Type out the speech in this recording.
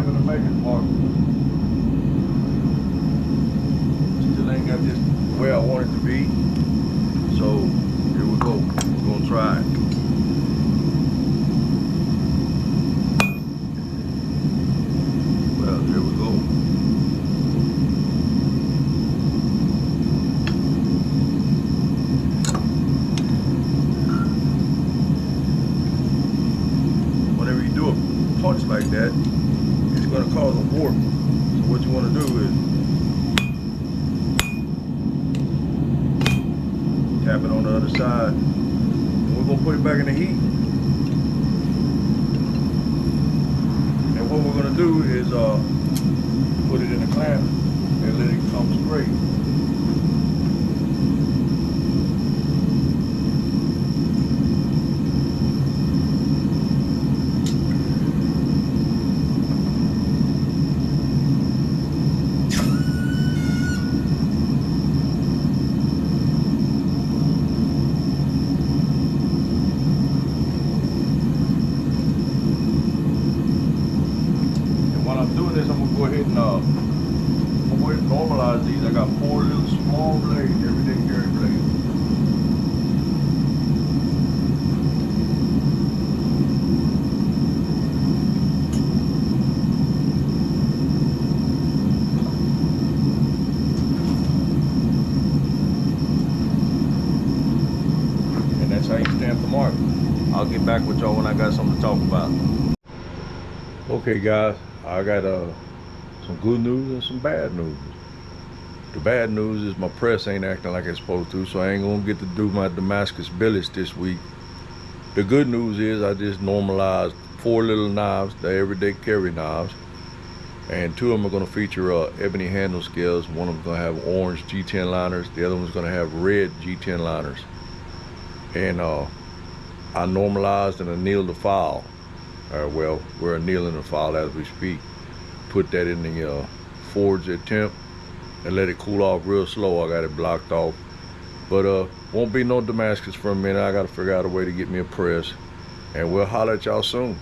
gonna make it, Mark. Still ain't got this where I want it to be. So here we go. We're gonna try it. Well, here we go. Whenever you do a punch like that, it's gonna cause a warp. So what you wanna do is tap it on the other side, and we're gonna put it back in the heat. And what we're gonna do is put it in a clamp and let it come straight. While I'm doing this, I'm gonna go ahead and normalize these. I got 4 little small blades, everyday carry blades. And that's how you stamp the mark. I'll get back with y'all when I got something to talk about. Okay guys, I got some good news and some bad news. The bad news is my press ain't acting like it's supposed to, so I ain't gonna get to do my Damascus billets this week. The good news is I just normalized 4 little knives, the everyday carry knives, and 2 of them are gonna feature ebony handle scales. One of them gonna have orange G10 liners, the other one's gonna have red G10 liners. And I normalized and annealed the file. Well, we're annealing the file as we speak. Put that in the forge at temp and let it cool off real slow. I got it blocked off, but won't be no Damascus for a minute. I gotta figure out a way to get me a press, and we'll holler at y'all soon.